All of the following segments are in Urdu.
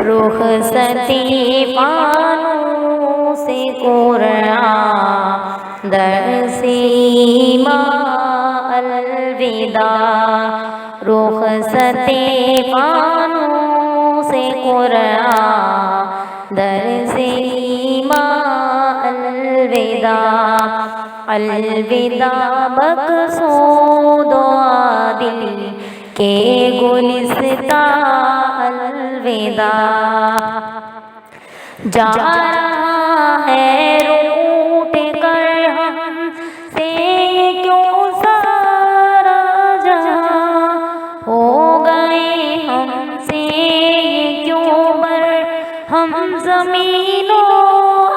رخصتی فانوس قرآن درس ایمان الوداع، رخصتی فانوس قرآن درس ایمان الوداع، الوداع مقصود دل کے گلستاں الوداع، جا رہا ہے روٹ کر ہم سے کیوں سارا جہاں، ہو گئے ہم سے کیوں بر ہم زمین و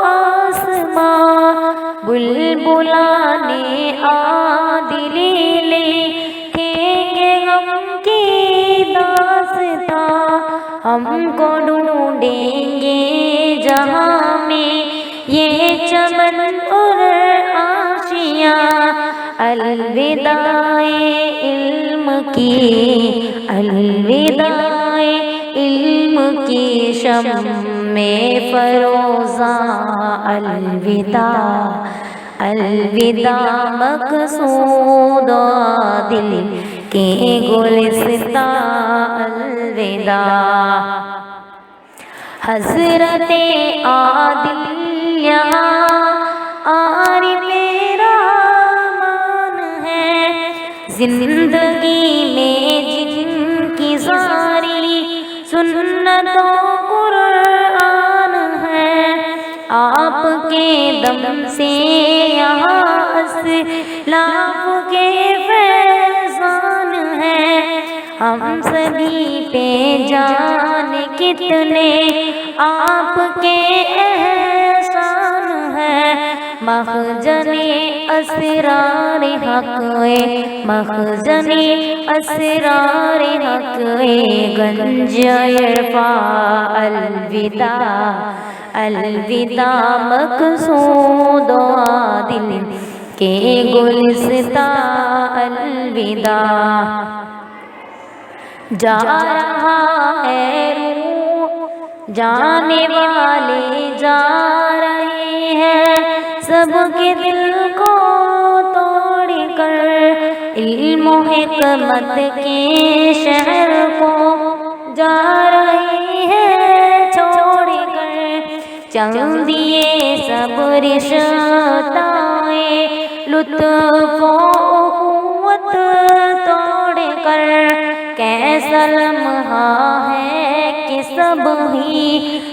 آسماں، بلبلانے عادلی لکھیں گے غم کی داستاں، ہم کو ڈھونڈیں گے جہاں میں یہ چمن اور آشیاں، الوداع علم کی، الوداع علم کی شمع فروزاں، الوداع، الوداع مقصود دل کے گلستاں الوداع، حضرت عادل یہاں عارف رحمان ہے، زندگی میں جن کی ساری سنت و قرآن ہے، آپ کے دم سے یہاں اسلاف کے فیضان ہیں، ہم سبھی پہ جان کتنے آپ کے احسان ہیں، مخزن اسرار حق، مخزن اسرار حق گنج عرفاں الوداع، الوداع مقصود دل کے گلستاں الوداع، جا رہا ہے روح جانے والے جا رہے ہیں، سب کے دل کو توڑ کر علم و حکمت کے شہر کو جا رہے ہیں چھوڑ کر، چاندیے سب رشتائیں لطف و قوت توڑ کر، کیسا لمحہ ہے کہ سب ہی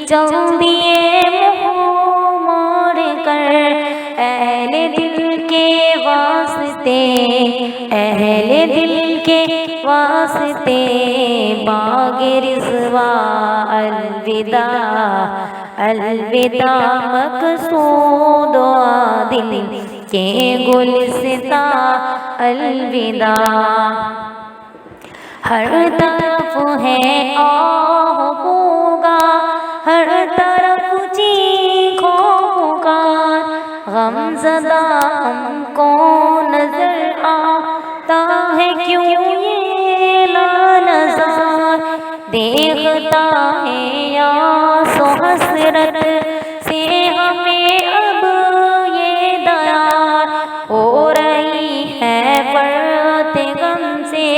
چاندیے منہ موڑ کر، اہل دل کے واسطے، اہل دل کے واسطے باغ رضوان الوداع، الوداع مقصود دل کے گلستاں الوداع، ہر طرف ہے آہ ہوگا، ہر طرف چیخ و پکار، غم زدہ ہم کو نظر آتا ہے کیوں یہ لالزار، دیکھتا ہے یاس و حسرت سے ہمیں اب یہ دیار، ہو رہی ہے برت غم سے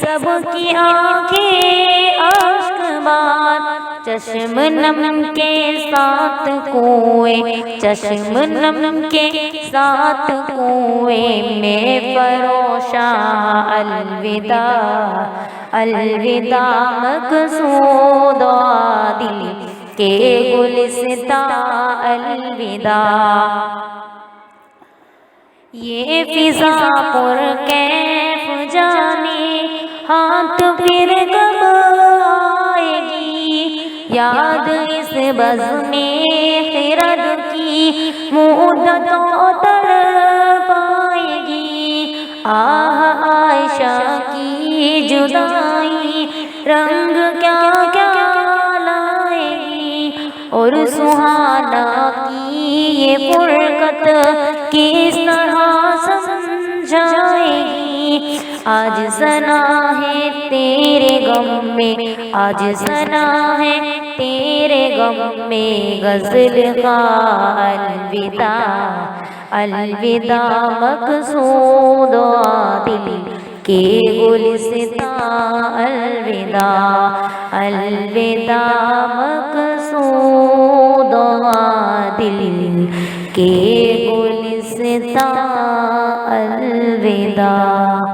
سب کی آنکھیں اشک بار، چشم نم کے ساتھ کنویں، چشم نم کے ساتھ کنویں میں فروشاں الوداع، الوداع مقصود دل کے گلستاں الوداع، یہ فضا پر کیف جانے ہاتھ پھر کب آئے گی، یاد اس بزم خرد کی مدتوں تڑپ آئے گی، آہ عائشہ کی جدائی رنگ کیا کیا لائے گی، اور سہانا کی یہ فرقت کس طرح سمجھائے گی، آج سنا ہے تیرے غم میں آج سنا ہے تیرے غم میں غزل کا الوداع الوداع مقصود عادل کے گلستاں الوداع الوداع مقصود عادل کے گلستاں الوداع